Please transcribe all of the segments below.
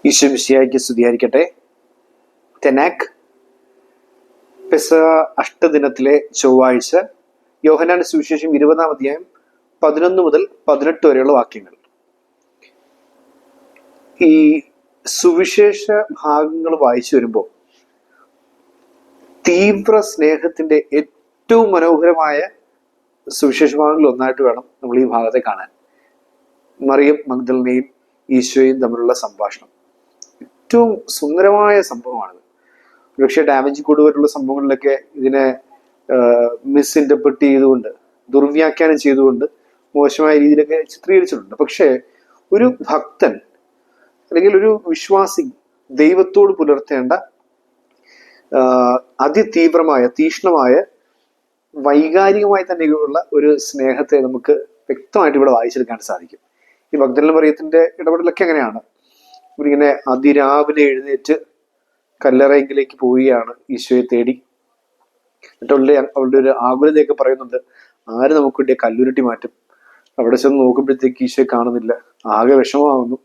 ഈശോ മിശിഹായ്ക്ക് സ്തുതിയായിരിക്കട്ടെ. തെനാക്ക് പെസഹ അഷ്ടദിനത്തിലെ ചൊവ്വാഴ്ച, യോഹന്നാന്റെ സുവിശേഷം 20-ാം അധ്യായം 11 മുതൽ 18 വരെയുള്ള വാക്യങ്ങൾ. ഈ സുവിശേഷ ഭാഗങ്ങൾ വായിച്ചു വരുമ്പോൾ തീവ്ര സ്നേഹത്തിന്റെ ഏറ്റവും മനോഹരമായ സുവിശേഷ ഭാഗങ്ങളിൽ ഒന്നായിട്ട് വേണം നമ്മൾ ഈ ഭാഗത്തെ കാണാൻ. മറിയം മഗ്ദലനയും ഈശോയും തമ്മിലുള്ള സംഭാഷണം ഏറ്റവും സുന്ദരമായ സംഭവമാണിത്. പക്ഷേ ഡാമേജ് കൂടുതലുള്ള സംഭവങ്ങളിലൊക്കെ ഇതിനെ മിസ്ഇന്റർപ്രറ്റ് ചെയ്തുകൊണ്ട്, ദുർവ്യാഖ്യാനം ചെയ്തുകൊണ്ട് മോശമായ രീതിയിലൊക്കെ ചിത്രീകരിച്ചിട്ടുണ്ട്. പക്ഷേ ഒരു ഭക്തൻ അല്ലെങ്കിൽ ഒരു വിശ്വാസി ദൈവത്തോട് പുലർത്തേണ്ട അതിതീവ്രമായ, തീക്ഷ്ണമായ, വൈകാരികമായി തന്നെയുള്ള ഒരു സ്നേഹത്തെ നമുക്ക് വ്യക്തമായിട്ട് ഇവിടെ വായിച്ചെടുക്കാൻ സാധിക്കും. ഈ മഗ്ദലന മറിയത്തിന്റെ ഇടപെടലൊക്കെ എങ്ങനെയാണ്? ഇവരിങ്ങനെ അതിരാവിലെ എഴുന്നേറ്റ് കല്ലറയെങ്കിലേക്ക് പോവുകയാണ് ഈശോയെ തേടി. എന്നിട്ട് അവളുടെ ഒരു ആകുലതയൊക്കെ പറയുന്നുണ്ട്, ആര് നമുക്ക് വേണ്ടിയ കല്ലുരുട്ടി മാറ്റും? അവിടെ ചെന്ന് നോക്കുമ്പോഴത്തേക്ക് ഈശോയെ കാണുന്നില്ല, ആകെ വിഷമമാകുന്നു.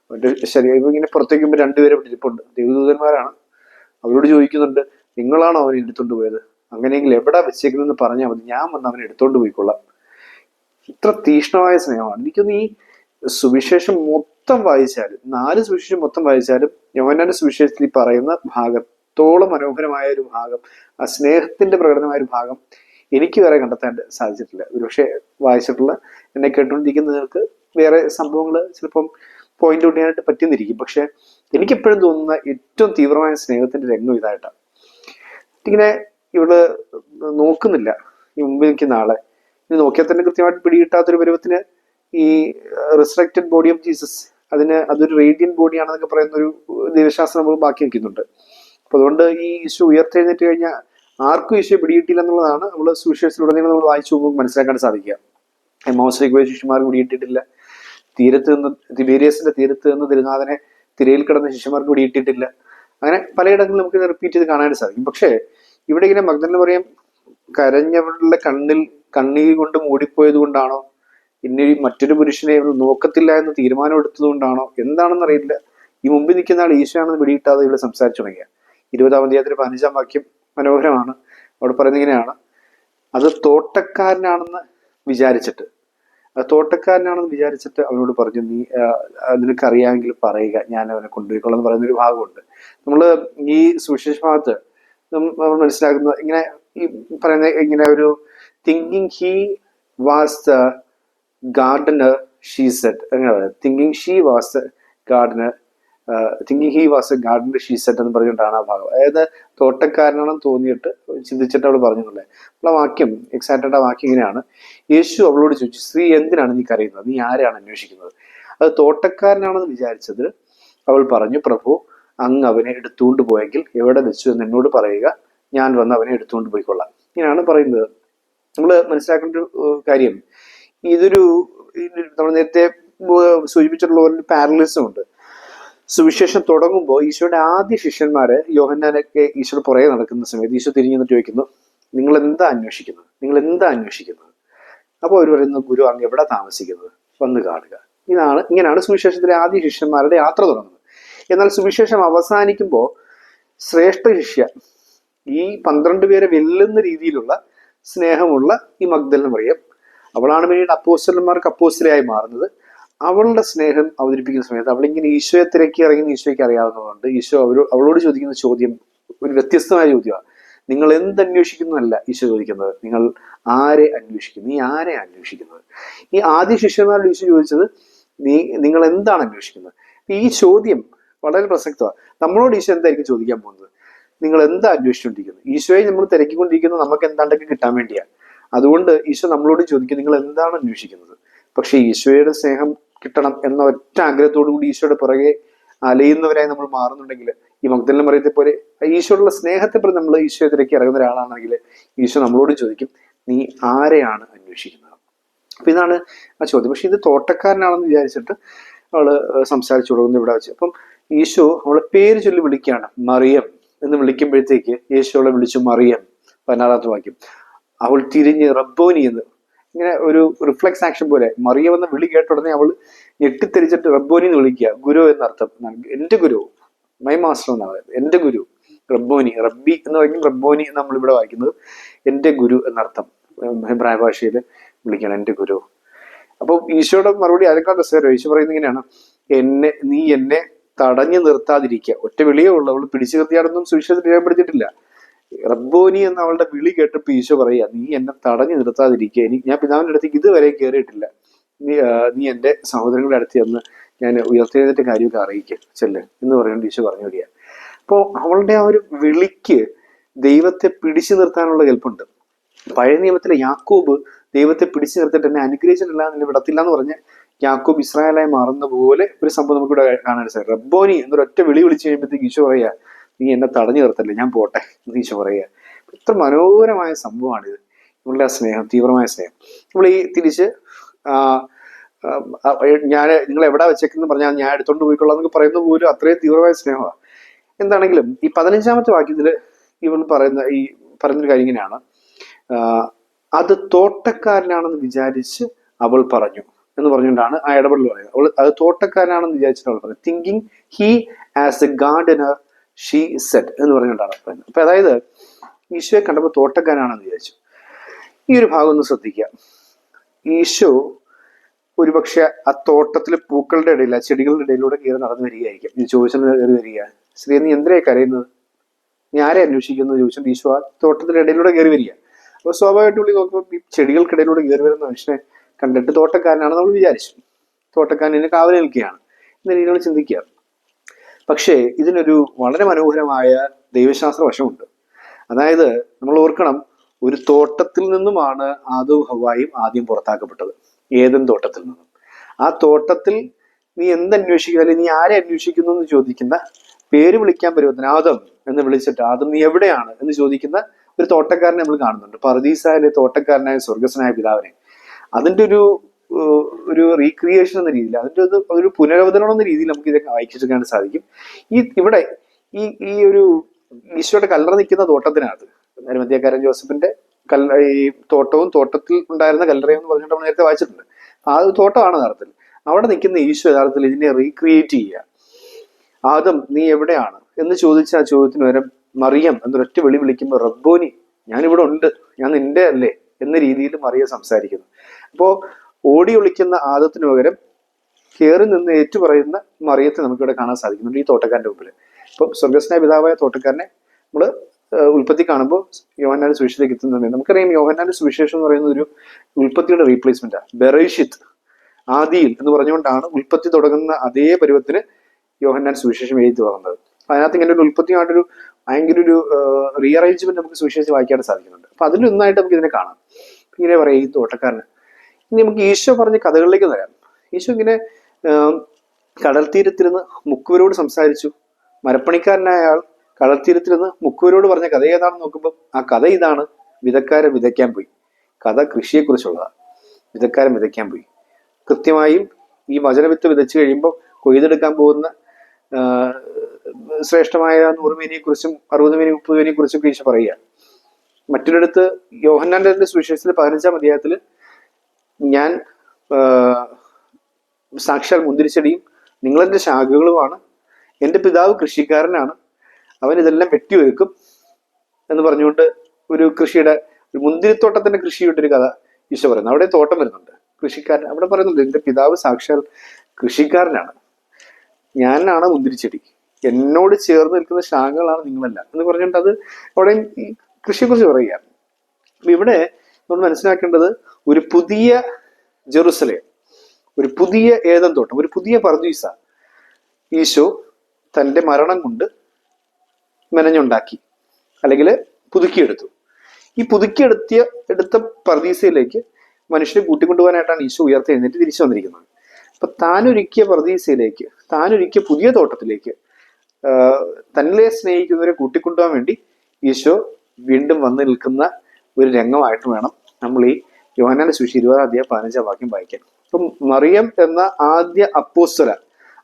അവന്റെ ശരീരം ഇങ്ങനെ പുറത്തേക്ക് മുമ്പ് രണ്ടുപേരെ ഇരിപ്പുണ്ട്, ദൈവദൂതന്മാരാണ്. അവരോട് ചോദിക്കുന്നുണ്ട്, നിങ്ങളാണോ അവനെ എടുത്തോണ്ട് പോയത്? അങ്ങനെയെങ്കിൽ എവിടെ വെച്ചേക്കുന്നതെന്ന് പറഞ്ഞാൽ മതി, ഞാൻ വന്ന് അവനെ എടുത്തോണ്ട് പോയിക്കൊള്ളാം. ഇത്ര തീക്ഷ്ണമായ സ്നേഹമാണ്. എനിക്കൊന്ന് ഈ സുവിശേഷം മൊത്തം വായിച്ചാലും, 4 സുവിശേഷം മൊത്തം വായിച്ചാലും, യോഹന്നാന്റെ സുവിശേഷത്തിൽ ഈ പറയുന്ന ഭാഗത്തോളം മനോഹരമായ ഒരു ഭാഗം, ആ സ്നേഹത്തിന്റെ പ്രകടനമായ ഒരു ഭാഗം എനിക്ക് വേറെ കണ്ടെത്താൻ സാധിച്ചിട്ടില്ല. ഒരുപക്ഷെ വായിച്ചിട്ടുള്ള, എന്നെ കേട്ടുകൊണ്ടിരിക്കുന്നവർക്ക് വേറെ സംഭവങ്ങൾ ചിലപ്പം പോയിന്റ് ഔട്ട് ചെയ്യാനായിട്ട് പറ്റുന്നിരിക്കും. പക്ഷെ എനിക്കെപ്പോഴും തോന്നുന്ന ഏറ്റവും തീവ്രമായ സ്നേഹത്തിന്റെ രംഗം ഇതായിട്ടാണ്. ഇങ്ങനെ ഇവള് നോക്കുന്നില്ല ഈ മുമ്പിൽ നിൽക്കുന്ന ആളെ. ഇനി നോക്കിയാൽ തന്നെ കൃത്യമായിട്ട് പിടികിട്ടാത്തൊരു പരുവത്തിന് ഈ റിസറക്റ്റഡ് ബോഡി ഓഫ് ജീസസ്, അതൊരു റേഡിയന്റ് ബോഡിയാണെന്നൊക്കെ പറയുന്ന ഒരു ദൈവശാസ്ത്രം നമ്മൾ ബാക്കി വയ്ക്കുന്നുണ്ട്. അപ്പൊ അതുകൊണ്ട് ഈ ഈശോ ഉയർത്തെഴുന്നേറ്റ് കഴിഞ്ഞാൽ ആർക്കും ഈശോ പിടികിട്ടില്ല എന്നുള്ളതാണ് നമ്മൾ സുവിശേഷത്തിലുടനീളം നമ്മൾ വായിച്ചു പോകുമ്പോൾ മനസ്സിലാക്കാൻ സാധിക്കുക. എമ്മൗസിലേക്ക് പോയ ശിഷ്യന്മാർക്ക് പിടികിട്ടിട്ടില്ല, തിബേരിയസിന്റെ തീരത്ത് നിന്ന് തിരുനാഥനെ തിരയിൽ കിടന്ന ശിഷ്യന്മാർക്ക് പിടികിട്ടിട്ടില്ല. അങ്ങനെ പലയിടങ്ങളിലും നമുക്ക് റിപ്പീറ്റ് ചെയ്ത് കാണാനായിട്ട് സാധിക്കും. പക്ഷേ ഇവിടെ ഇങ്ങനെ മഗ്ദലന മറിയം കരഞ്ഞവരുടെ കണ്ണീർ കൊണ്ട് മൂടിപ്പോയത് കൊണ്ടാണോ, ഇനി മറ്റൊരു പുരുഷനെ ഇവൾ നോക്കത്തില്ല എന്ന് തീരുമാനം എടുത്തത് കൊണ്ടാണോ, എന്താണെന്ന് അറിയില്ല, ഈ മുമ്പിൽ നിൽക്കുന്ന ആൾ ഈശോയാണെന്ന് പിടിയിട്ടാതെ ഇവിടെ സംസാരിച്ചു തുടങ്ങിയ 20-ാം അധ്യായത്തിലെ 15-ാം വാക്യം മനോഹരമാണ്. അവിടെ പറയുന്നത് ഇങ്ങനെയാണ്, അത് തോട്ടക്കാരനാണെന്ന് വിചാരിച്ചിട്ട് അവനോട് പറഞ്ഞു, നീ നിനക്കറിയാമെങ്കിൽ പറയുക, ഞാൻ അവനെ കൊണ്ടുപോയിക്കൊള്ളാം എന്ന് പറയുന്നൊരു ഭാഗമുണ്ട്. നമ്മൾ ഈ സുവിശേഷ ഭാഗത്ത് നമ്മൾ മനസ്സിലാക്കുന്നത് ഇങ്ങനെ, ഈ പറയുന്ന ഇങ്ങനെ ഒരു thinking he was the Gardner she said, അങ്ങനെ പറയാം. Thinking he was A Gardner she said എന്ന് പറഞ്ഞുകൊണ്ടാണ് ആ ഭാഗം. അതായത് തോട്ടക്കാരനാണെന്ന് തോന്നിയിട്ട് ചിന്തിച്ചിട്ട് അവൾ പറഞ്ഞിട്ടുള്ളത്. അപ്പോൾ ആ വാക്യം, എക്സാക്റ്റായിട്ട് ആ വാക്യം ഇങ്ങനെയാണ്, യേശു അവളോട് ചോദിച്ചു, സ്ത്രീ എന്തിനാണ് നീ കരയുന്നത്? നീ ആരെയാണ് അന്വേഷിക്കുന്നത്? അത് തോട്ടക്കാരനാണെന്ന് വിചാരിച്ചത് അവൾ പറഞ്ഞു, പ്രഭു, അങ്ങ് അവനെ എടുത്തുകൊണ്ട് പോയെങ്കിൽ എവിടെ വെച്ചു എന്ന് എന്നോട് പറയുക, ഞാൻ വന്ന് അവനെ എടുത്തുകൊണ്ട് പോയിക്കൊള്ളാം. ഇങ്ങനെയാണ് പറയുന്നത്. നമ്മൾ മനസ്സിലാക്കേണ്ട ഒരു കാര്യം, ഇതൊരു നമ്മൾ നേരത്തെ സൂചിപ്പിച്ചിട്ടുള്ള ഒരു പാരലിസം ഉണ്ട്. സുവിശേഷം തുടങ്ങുമ്പോൾ ഈശോയുടെ ആദ്യ ശിഷ്യന്മാര് യോഹന്നാനൊക്കെ ഈശോയുടെ പുറകെ നടക്കുന്ന സമയത്ത് ഈശോ തിരിഞ്ഞു നിന്നിട്ട് ചോദിക്കുന്നു, നിങ്ങൾ എന്താ അന്വേഷിക്കുന്നത്? അപ്പോൾ അവർ പറയുന്നു, ഗുരു, അങ്ങ് എവിടെ താമസിക്കുന്നത്? വന്ന് കാണുക. ഇങ്ങനെയാണ് സുവിശേഷത്തിലെ ആദ്യ ശിഷ്യന്മാരുടെ യാത്ര തുടങ്ങുന്നത്. എന്നാൽ സുവിശേഷം അവസാനിക്കുമ്പോൾ ശ്രേഷ്ഠ ശിഷ്യ, ഈ 12 പേരെ വെല്ലുന്ന രീതിയിലുള്ള സ്നേഹമുള്ള ഈ മഗ്ദലന മറിയം, അവളാണ് പിന്നീട് അപ്പോസ്തലന്മാർക്ക് അപ്പോസ്തലയായി മാറുന്നത്. അവളുടെ സ്നേഹം അവതരിപ്പിക്കുന്ന സമയത്ത് അവളിങ്ങനെ ഈശോയെ തിരക്കി ഇറങ്ങുന്ന ഈശോയ്ക്ക് അറിയാവുന്നതുകൊണ്ട് ഈശോ അവളോട് ചോദിക്കുന്ന ചോദ്യം ഒരു വ്യത്യസ്തമായ ചോദ്യമാണ്. നിങ്ങൾ എന്തന്വേഷിക്കുന്നതല്ല ഈശോ ചോദിക്കുന്നത്, നിങ്ങൾ ആരെ അന്വേഷിക്കുന്നു? നീ ആരെ അന്വേഷിക്കുന്നത്? ഈ ആദ്യ ശിഷ്യന്മാരോട് ഈശോ ചോദിച്ചത്, നിങ്ങൾ എന്താണ് അന്വേഷിക്കുന്നത്? ഈ ചോദ്യം വളരെ പ്രസക്തമാണ്. നമ്മളോട് ഈശോ എന്തായിരിക്കും ചോദിക്കാൻ പോകുന്നത്? നിങ്ങൾ എന്താ അന്വേഷിച്ചുകൊണ്ടിരിക്കുന്നത്? ഈശോയെ നമ്മൾ തിരക്കിക്കൊണ്ടിരിക്കുന്നത് നമുക്ക് എന്താണ്ടൊക്കെ കിട്ടാൻ വേണ്ടിയാണ്. അതുകൊണ്ട് ഈശോ നമ്മളോട് ചോദിക്കും, നിങ്ങൾ എന്താണ് അന്വേഷിക്കുന്നത്? പക്ഷെ ഈശോയുടെ സ്നേഹം കിട്ടണം എന്ന ഒറ്റ ആഗ്രഹത്തോടു കൂടി ഈശോയുടെ പുറകെ അലയുന്നവരായി നമ്മൾ മാറുന്നുണ്ടെങ്കിൽ, ഈ മഗ്ദലന മറിയത്തെ പോലെ ഈശോയുള്ള സ്നേഹത്തെ പ്രതി നമ്മൾ ഈശോയെ തിരക്കി ഇറങ്ങുന്ന ഒരാളാണെങ്കിൽ ഈശോ നമ്മളോട് ചോദിക്കും, നീ ആരെയാണ് അന്വേഷിക്കുന്നത്? അപ്പൊ ഇതാണ് ആ ചോദ്യം. പക്ഷെ ഇത് തോട്ടക്കാരനാണെന്ന് വിചാരിച്ചിട്ട് അവള് സംസാരിച്ചു തുടങ്ങുന്നു ഇവിടെ വെച്ച്. അപ്പം ഈശോ അവളെ പേര് ചൊല്ലി വിളിക്കുകയാണ്, മറിയം എന്ന് വിളിക്കുമ്പോഴത്തേക്ക് യേശു അവളെ വിളിച്ചു മറിയം. 16-ാമത്തെ വാക്യം, അവൾ തിരിഞ്ഞ് റബ്ബോനി എന്ന്, ഇങ്ങനെ ഒരു റിഫ്ലെക്സ് ആക്ഷൻ പോലെ മറിയം എന്ന വിളി കേട്ട ഉടനെ അവൾ ഞെട്ടിത്തെരിച്ചിട്ട് റബ്ബോനി എന്ന് വിളിക്കുക. ഗുരു എന്നർത്ഥം. എന്റെ ഗുരു, മൈ മാസ്റ്റർ എന്നാണ്. എന്റെ ഗുരു റബ്ബോനി, റബ്ബി എന്ന് പറയും, റബ്ബോനി നമ്മൾ ഇവിടെ വായിക്കുന്നത് എന്റെ ഗുരു എന്നർത്ഥം. ഹെബ്രായ ഭാഷയിൽ വിളിക്കണം എന്റെ ഗുരു. അപ്പൊ ഈശോയുടെ മറുപടി അതിനേക്കാൾ രസകരം. ഈശോ പറയുന്നത് ഇങ്ങനെയാണ്, നീ എന്നെ തടഞ്ഞു നിർത്താതിരിക്കുക. ഒറ്റ വിളിയേ ഉള്ളൂ, അവൾ പിടിച്ചു നിർത്തിയാടൊന്നും സുവിശേഷത്തിൽ രേഖപ്പെടുത്തിയിട്ടില്ല. റബ്ബോനി എന്ന അവളുടെ വിളി കേട്ടപ്പോൾ ഈശോ പറയുക, നീ എന്നെ തടഞ്ഞു നിർത്താതിരിക്കുക. ഞാൻ പിതാവിന്റെ അടുത്തേക്ക് ഇതുവരെ കയറിയിട്ടില്ല. നീ എന്റെ സഹോദരങ്ങളുടെ അടുത്ത് ചെന്ന് ഞാൻ ഉയർത്തെഴുന്നേറ്റ കാര്യമൊക്കെ അറിയിക്കുക ചെല്ല് എന്ന് പറയുന്നത് ഈശോ പറഞ്ഞു വരിക. അപ്പോൾ അവളുടെ ആ ഒരു വിളിക്ക് ദൈവത്തെ പിടിച്ചു നിർത്താനുള്ള കെൽപ്പുണ്ട്. പഴയ നിയമത്തിലെ യാക്കോബ് ദൈവത്തെ പിടിച്ചു നിർത്തിയിട്ട് എന്നെ അനുഗ്രഹിച്ചിട്ടില്ല, എന്നെ വിടത്തില്ല എന്ന് പറഞ്ഞ് യാക്കോബ് ഇസ്രായേലായി മാറുന്ന പോലെ ഒരു സംഭവം നമുക്കിവിടെ കാണാൻ സാധിക്കും. റബ്ബോനി എന്നൊരൊറ്റ വിളിച്ച് കഴിയുമ്പോഴത്തേക്ക് ഈശോ പറയുക, നീ എന്നെ തടഞ്ഞു നിർത്തല്ലേ, ഞാൻ പോട്ടെ എന്ന് ഈശോ പറയുക. ഇത്ര മനോഹരമായ സംഭവമാണിത്. നമ്മളുടെ ആ സ്നേഹം, തീവ്രമായ സ്നേഹം. നമ്മൾ ഈ തിരിച്ച് നിങ്ങൾ എവിടെ വെച്ചേക്കെന്ന് പറഞ്ഞാൽ ഞാൻ എടുത്തോണ്ട് പോയിക്കൊള്ളാം എന്നൊക്കെ പറയുന്നത് പോലും അത്രയും തീവ്രമായ സ്നേഹമാണ്. എന്താണെങ്കിലും ഈ 15-ാമത്തെ വാക്യത്തിൽ ഇവൾ പറയുന്നൊരു കാര്യം ഇങ്ങനെയാണ്, അത് തോട്ടക്കാരനാണെന്ന് വിചാരിച്ച് അവൾ പറഞ്ഞു എന്ന് പറഞ്ഞുകൊണ്ടാണ് ആ ഇടപെടൽ പറയുന്നത്. അവൾ അത് തോട്ടക്കാരനാണെന്ന് വിചാരിച്ചിട്ട് അവൾ പറഞ്ഞു. Thinking he as A Gardner she set എന്ന് പറഞ്ഞുകൊണ്ടാണ് പറയുന്നത്. അപ്പൊ അതായത് ഈശോയെ കണ്ടപ്പോൾ തോട്ടക്കാരനാണെന്ന് വിചാരിച്ചു. ഈ ഒരു ഭാഗം ഒന്ന് ശ്രദ്ധിക്കുക. ഈശോ ഒരുപക്ഷെ ആ തോട്ടത്തിലെ പൂക്കളുടെ ഇടയിൽ, ആ ചെടികളുടെ ഇടയിലൂടെ കയറി നടന്നു വരികയായിരിക്കും. ഇത് ചോദിച്ചത് കയറി വരിക, സ്ത്രീ നീ എന്തിനായി കരയുന്നത്, നീ ആരെ അന്വേഷിക്കുന്നത് ചോദിച്ചിട്ട് ഈശോ ആ തോട്ടത്തിന്റെ ഇടയിലൂടെ കയറി വരിക. അപ്പൊ സ്വാഭാവികമായിട്ട് വിളി നോക്കുമ്പോൾ ഈ ചെടികൾക്കിടയിലൂടെ കയറി വരുന്ന മനുഷ്യനെ കണ്ടിട്ട് തോട്ടക്കാരനാണെന്ന് നമ്മൾ വിചാരിച്ചു. തോട്ടക്കാരനെ കാവൽ നിൽക്കുകയാണ് എന്ന രീതിയിൽ ചിന്തിക്കുക. പക്ഷേ ഇതിനൊരു വളരെ മനോഹരമായ ദൈവശാസ്ത്ര വശമുണ്ട്. അതായത് നമ്മൾ ഓർക്കണം, ഒരു തോട്ടത്തിൽ നിന്നുമാണ് ആദവും ഹവ്വായും ആദ്യം പുറത്താക്കപ്പെട്ടത്, ഏദൻ തോട്ടത്തിൽ നിന്നും. ആ തോട്ടത്തിൽ നീ എന്തന്വേഷിക്കുന്നു, അല്ലെങ്കിൽ നീ ആരെ അന്വേഷിക്കുന്നു എന്ന് ചോദിക്കുന്ന, പേര് വിളിക്കാൻ പരുവത്തിന് ആദം എന്ന് വിളിച്ചിട്ട് ആദം നീ എവിടെയാണ് എന്ന് ചോദിക്കുന്ന ഒരു തോട്ടക്കാരനെ നമ്മൾ കാണുന്നുണ്ട്. പർദീസായിലെ തോട്ടക്കാരനായ സ്വർഗസ്വനായ പിതാവിനെ. അതിൻ്റെ ഒരു റീക്രിയേഷൻ എന്ന രീതിയിൽ, അതിൻ്റെ ഒരു പുനരവതരണം എന്ന രീതിയിൽ നമുക്ക് ഇതൊക്കെ വായിച്ചെടുക്കാൻ സാധിക്കും. ഇവിടെ ഈ ഒരു ഈശോയുടെ കല്ലറ നിൽക്കുന്ന തോട്ടത്തിനകത്ത്, അരിമത്ഥ്യക്കാരൻ ജോസഫിന്റെ ഈ തോട്ടവും തോട്ടത്തിൽ ഉണ്ടായിരുന്ന കല്ലറയും എന്ന് പറഞ്ഞിട്ട് നമ്മൾ നേരത്തെ വായിച്ചിട്ടുണ്ട്. ആ ഒരു തോട്ടമാണ് യഥാർത്ഥത്തിൽ. അവിടെ നിൽക്കുന്ന ഈശോ യഥാർത്ഥത്തിൽ ഇതിനെ റീക്രിയേറ്റ് ചെയ്യുക. ആദം നീ എവിടെയാണ് എന്ന് ചോദിച്ച ആ ചോദ്യത്തിന് വരെ മറിയം എന്നൊരൊറ്റ വിളിക്കുമ്പോൾ റബ്ബോനി, ഞാനിവിടെ ഉണ്ട്, ഞാൻ നിന്റെ അല്ലേ എന്ന രീതിയിൽ മറിയ സംസാരിക്കുന്നു. അപ്പോൾ ഓടി ഒളിക്കുന്ന ആദത്തിന് പകരം കയറി നിന്ന് ഏറ്റുപറയുന്ന മറിയത്തെ നമുക്കിവിടെ കാണാൻ സാധിക്കുന്നുണ്ട് ഈ തോട്ടക്കാരന്റെ മുമ്പിൽ. ഇപ്പം സ്വർഗസ്നായ പിതാവായ തോട്ടക്കാരനെ നമ്മൾ ഉൽപ്പത്തി കാണുമ്പോൾ യോഹന്നാന്റെ സുവിശേഷത്തിലേക്ക് എത്തുന്നത് നമുക്കറിയാം. യോഹന്നാന്റെ സുവിശേഷം എന്ന് പറയുന്ന ഒരു ഉൽപ്പത്തിയുടെ റീപ്ലേസ്മെന്റ് ആണ്. ബെറൈഷിത്ത്, ആദിയിൽ എന്ന് പറഞ്ഞുകൊണ്ടാണ് ഉൽപ്പത്തി തുടങ്ങുന്ന അതേ പരുവത്തിന് യോഹന്നാൻ സുവിശേഷം എഴുതി തുടങ്ങുന്നത്. അതിനകത്ത് ഇങ്ങനെ ഒരു ഉൽപ്പത്തിയായിട്ടൊരു ഭയങ്കര ഒരു റീഅറേഞ്ച്മെന്റ് നമുക്ക് സുവിശേഷം വായിക്കാൻ സാധിക്കുന്നുണ്ട്. അപ്പൊ അതിലൊന്നായിട്ട് നമുക്ക് ഇതിനെ കാണാം. ഇങ്ങനെ പറയാം ഈ തോട്ടക്കാരന്. ഇനി നമുക്ക് ഈശോ പറഞ്ഞ കഥകളിലേക്ക് വരാം. ഈശോ ഇങ്ങനെ കടൽ തീരത്തിരുന്ന് മുക്കുവരോട് സംസാരിച്ചു. മരപ്പണിക്കാരനായ ആൾ കടൽ തീരത്തിരുന്ന് മുക്കുവരോട് പറഞ്ഞ കഥ ഏതാണെന്ന് നോക്കുമ്പോൾ ആ കഥ ഇതാണ്: വിതക്കാരൻ വിതയ്ക്കാൻ പോയി. കഥ കൃഷിയെക്കുറിച്ചുള്ളതാണ്. വിതക്കാരൻ വിതയ്ക്കാൻ പോയി. കൃത്യമായും ഈ വചനവിത്ത് വിതച്ചു കഴിയുമ്പോൾ കൊയ്തെടുക്കാൻ പോകുന്ന ശ്രേഷ്ഠമായ 100 മേനിയെ കുറിച്ചും 60 മേനി 30 മേനിയെ കുറിച്ചും ഈശോ പറയുക. മറ്റൊരിടത്ത് യോഹന്നാന്റെ സുവിശേഷത്തിൽ 15-ാം അധ്യായത്തിൽ ഞാൻ സാക്ഷാൽ മുന്തിരിച്ചെടിയും നിങ്ങളെന്റെ ശാഖകളുമാണ്, എൻ്റെ പിതാവ് കൃഷിക്കാരനാണ്, അവൻ ഇതെല്ലാം വെട്ടിയൊരുക്കും എന്ന് പറഞ്ഞുകൊണ്ട് ഒരു മുന്തിരിത്തോട്ടത്തിന്റെ കൃഷിയുടെ ഒരു കഥ ഈശോ പറയുന്നു. അവിടെ തോട്ടം വരുന്നുണ്ട്, കൃഷിക്കാരൻ അവിടെ പറയുന്നുണ്ട്, എൻ്റെ പിതാവ് സാക്ഷാൽ കൃഷിക്കാരനാണ്, ഞാനാണ് മുന്തിരിച്ചെടി, എന്നോട് ചേർന്ന് നിൽക്കുന്ന ശാഖകളാണ് നിങ്ങളല്ല എന്ന് പറഞ്ഞിട്ട് അത് അവിടെ ഈ കൃഷിയെക്കുറിച്ച് പറയുകയാണ്. അപ്പൊ ഇവിടെ നമ്മൾ മനസ്സിലാക്കേണ്ടത് ഒരു പുതിയ ജെറുസലേം, ഒരു പുതിയ ഏദൻ തോട്ടം, ഒരു പുതിയ പർദീസ ഈശോ തൻ്റെ മരണം കൊണ്ട് മെനഞ്ഞുണ്ടാക്കി, അല്ലെങ്കിൽ പുതുക്കിയെടുത്തു. ഈ എടുത്ത പർദീസയിലേക്ക് മനുഷ്യരെ കൂട്ടിക്കൊണ്ടുപോകാനായിട്ടാണ് ഈശോ ഉയർത്തെഴുന്നേറ്റ് തിരിച്ചു വന്നിരിക്കുന്നത്. അപ്പൊ താനൊരുക്കിയ പർദീസയിലേക്ക്, താനൊരുക്കിയ പുതിയ തോട്ടത്തിലേക്ക് തന്നെ സ്നേഹിക്കുന്നവരെ കൂട്ടിക്കൊണ്ടുപോകാൻ വേണ്ടി ഈശോ വീണ്ടും വന്നു നിൽക്കുന്ന ഒരു രംഗമായിട്ട് വേണം നമ്മൾ ഈ യോഹന്നാന്റെ സുവിശേഷം 20-ാം അധ്യായം 15-ാം വാക്യം വായിക്കാൻ. അപ്പം മറിയം എന്ന ആദ്യ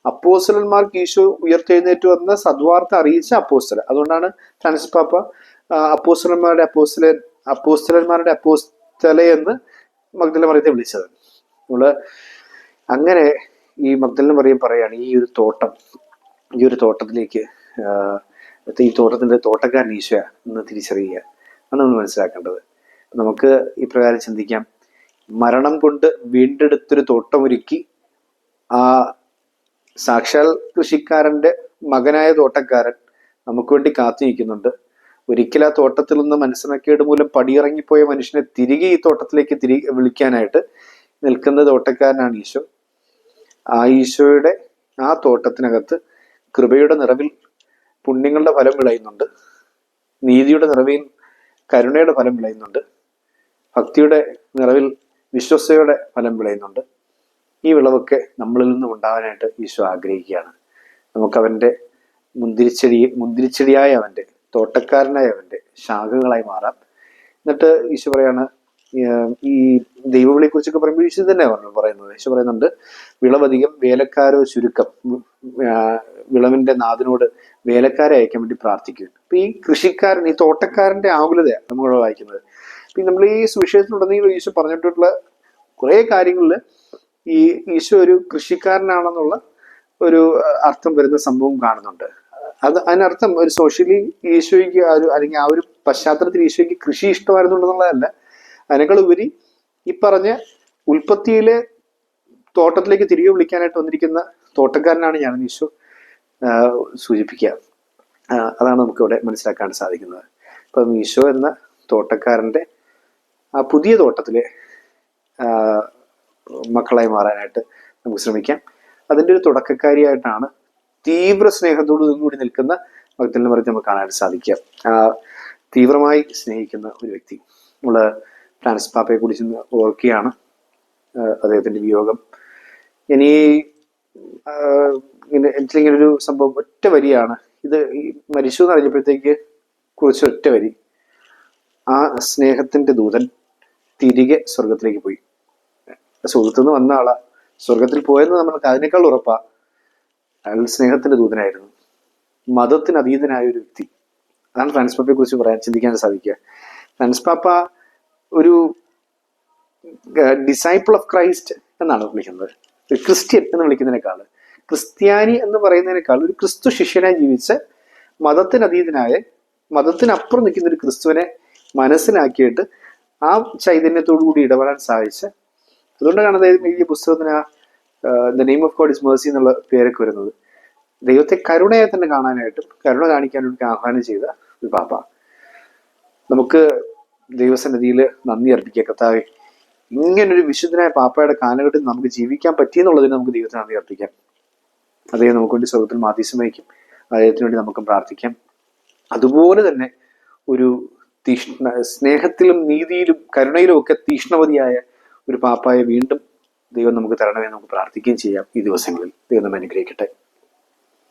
അപ്പോസ്തലന്മാർക്ക് ഈശോ ഉയർത്തെഴുന്നേറ്റ് വന്ന സദ്വാർത്ത അറിയിച്ച അപ്പോസ്തല. അതുകൊണ്ടാണ് ഫ്രാൻസിസ് പാപ്പ അപ്പോസ്തലന്മാരുടെ അപ്പോസ്തല എന്ന് മഗ്ദല മറിയത്തെ വിളിച്ചത്. നമ്മള് അങ്ങനെ ഈ മഗ്ദലന മറിയം പറയാണ് ഈ ഒരു തോട്ടത്തിലേക്ക് ഈ തോട്ടത്തിന്റെ തോട്ടക്കാരൻ ഈശോ എന്ന് തിരിച്ചറിയുക ആണ് നമ്മൾ മനസ്സിലാക്കേണ്ടത്. നമുക്ക് ഇപ്രകാരം ചിന്തിക്കാം. മരണം കൊണ്ട് വീണ്ടെടുത്തൊരു തോട്ടമൊരുക്കി ആ സാക്ഷാൽ കൃഷിക്കാരന്റെ മകനായ തോട്ടക്കാരൻ നമുക്ക് വേണ്ടി കാത്തു നിൽക്കുന്നുണ്ട്. ഒരിക്കൽ ആ തോട്ടത്തിൽ നിന്ന് മനസ്സിലാക്കിയത് മൂലം പടിയിറങ്ങിപ്പോയ മനുഷ്യനെ തിരികെ ഈ തോട്ടത്തിലേക്ക് വിളിക്കാനായിട്ട് നിൽക്കുന്ന തോട്ടക്കാരനാണ് ഈശോ. ആ ഈശോയുടെ ആ തോട്ടത്തിനകത്ത് കൃപയുടെ നിറവിൽ പുണ്യങ്ങളുടെ ഫലം വിളയുന്നുണ്ട്, നീതിയുടെ നിറവിൽ കരുണയുടെ ഫലം വിളയുന്നുണ്ട്, ഭക്തിയുടെ നിറവിൽ വിശ്വസ്തയുടെ ഫലം വിളയുന്നുണ്ട്. ഈ വിളവൊക്കെ നമ്മളിൽ നിന്നും ഉണ്ടാവാനായിട്ട് ഈശോ ആഗ്രഹിക്കുകയാണ്. നമുക്ക് അവൻ്റെ മുന്തിരിച്ചെടിയായ അവൻ്റെ, തോട്ടക്കാരനായ അവൻ്റെ ശാഖകളായി മാറാം. എന്നിട്ട് ഈശോ പറയാണ്, ഈ ദൈവവിളിയെ കുറിച്ചൊക്കെ പറയുമ്പോൾ ഈശോ തന്നെ പറയുന്നത്. ഈശോ പറയുന്നുണ്ട്, വിളവധികം വേലക്കാരോ ചുരുക്കം, വിളവിന്റെ നാഥനോട് വേലക്കാരെ അയക്കാൻ വേണ്ടി പ്രാർത്ഥിക്കും. അപ്പൊ ഈ കൃഷിക്കാരൻ, ഈ തോട്ടക്കാരന്റെ ആകുലതയാണ് നമ്മൾ വായിക്കുന്നത്. പിന്നെ നമ്മൾ ഈ സുവിശേഷത്തിലുടനീളം ഈശോ പറഞ്ഞിട്ടുള്ള കുറെ കാര്യങ്ങളിൽ ഈ ഈശോ ഒരു കൃഷിക്കാരനാണെന്നുള്ള ഒരു അർത്ഥം വരുന്ന സംഭവം കാണുന്നുണ്ട്. അതിനർത്ഥം ഒരു സോഷ്യലി ഈശോയ്ക്ക് അല്ലെങ്കിൽ ആ ഒരു പശ്ചാത്തലത്തിൽ ഈശോയ്ക്ക് കൃഷി ഇഷ്ടമായിരുന്നുണ്ടെന്നുള്ളതല്ല. അതിനേക്കാൾ ഉപരി ഈ പറഞ്ഞ ഉൽപ്പത്തിയിലെ തോട്ടത്തിലേക്ക് തിരികെ വിളിക്കാനായിട്ട് വന്നിരിക്കുന്ന തോട്ടക്കാരനാണ് ഞാനെന്ന് ഈശോ സൂചിപ്പിക്കുക. അതാണ് നമുക്ക് ഇവിടെ മനസ്സിലാക്കാൻ സാധിക്കുന്നത്. ഇപ്പം ഈശോ എന്ന തോട്ടക്കാരൻ്റെ ആ പുതിയ തോട്ടത്തിലെ മക്കളായി മാറാനായിട്ട് നമുക്ക് ശ്രമിക്കാം. അതിൻ്റെ ഒരു തുടക്കക്കാരിയായിട്ടാണ് തീവ്ര സ്നേഹത്തോടു കൂടി നിൽക്കുന്ന മഗ്ദലന മറിയത്തെ നമുക്ക് കാണാനായിട്ട് സാധിക്കുക. തീവ്രമായി സ്നേഹിക്കുന്ന ഒരു വ്യക്തി. നമ്മൾ ഫ്രാൻസിസ് പാപ്പയെ കുറിച്ച് ഓർക്കുകയാണ്. അദ്ദേഹത്തിൻ്റെ വിയോഗം. ഇനി എനിക്കിങ്ങനൊരു സംഭവം ഒറ്റ വരിയാണ് ഇത്. മരിച്ചു എന്ന് അറിഞ്ഞപ്പോഴത്തേക്ക് കുറിച്ച് ഒറ്റ വരി: ആ സ്നേഹത്തിന്റെ ദൂതൻ തിരികെ സ്വർഗത്തിലേക്ക് പോയി. സ്വർഗത്തിൽ നിന്ന് വന്ന ആളാ, സ്വർഗത്തിൽ പോയെന്ന് നമ്മൾക്ക് അതിനേക്കാൾ ഉറപ്പാ. അയാൾ സ്നേഹത്തിന്റെ ദൂതനായിരുന്നു, മതത്തിന് അതീതനായ ഒരു വ്യക്തി. അതാണ് ഫ്രാൻസിസ് പാപ്പയെ കുറിച്ച് ചിന്തിക്കാൻ സാധിക്കുക. ഫ്രാൻസിസ് പാപ്പ ഒരു ഡിസൈപ്പിൾ ഓഫ് ക്രൈസ്റ്റ് എന്നാണ് വിളിക്കുന്നത്. ഒരു ക്രിസ്ത്യൻ എന്ന് വിളിക്കുന്നതിനേക്കാൾ, ക്രിസ്ത്യാനി എന്ന് പറയുന്നതിനേക്കാൾ ഒരു ക്രിസ്തു ശിഷ്യനായി ജീവിച്ച് മതത്തിനതീതനായ, മതത്തിനപ്പുറം നിൽക്കുന്ന ഒരു ക്രിസ്തുവിനെ മനസ്സിലാക്കിയിട്ട് ആ ചൈതന്യത്തോടു കൂടി ഇടപെടാൻ സാധിച്ച, അതുകൊണ്ടാണ് അദ്ദേഹം എഴുതിയ പുസ്തകത്തിന് the name of God is Mercy എന്നുള്ള പേരൊക്കെ വരുന്നത്. ദൈവത്തെ കരുണയെ തന്നെ കാണാനായിട്ടും കരുണ കാണിക്കാനായിട്ടും ആഹ്വാനം ചെയ്ത ഒരു പാപ്പ. നമുക്ക് ദൈവസന്നിധിയിൽ നന്ദി അർപ്പിക്കുക. കർത്താവേ, ഇങ്ങനൊരു വിശുദ്ധനായ പാപ്പയുടെ കാലഘട്ടത്തിൽ നമുക്ക് ജീവിക്കാൻ പറ്റിയെന്നുള്ളതിന് നമുക്ക് ദൈവത്തിന് നന്ദി അർപ്പിക്കാം. അദ്ദേഹം നമുക്ക് വേണ്ടി സ്വർഗത്തിൽ മാധ്യസ്ഥം വഹിക്കും. അദ്ദേഹത്തിന് വേണ്ടി നമുക്ക് പ്രാർത്ഥിക്കാം. അതുപോലെ തന്നെ ഒരു സ്നേഹത്തിലും നീതിയിലും കരുണയിലും ഒക്കെ തീഷ്ണവതിയായ ഒരു പാപ്പായെ വീണ്ടും ദൈവം നമുക്ക് തരണമേ നമുക്ക് പ്രാർത്ഥിക്കുകയും ചെയ്യാം. ഈ ദിവസങ്ങളിൽ ദൈവം നമ്മെ അനുഗ്രഹിക്കട്ടെ.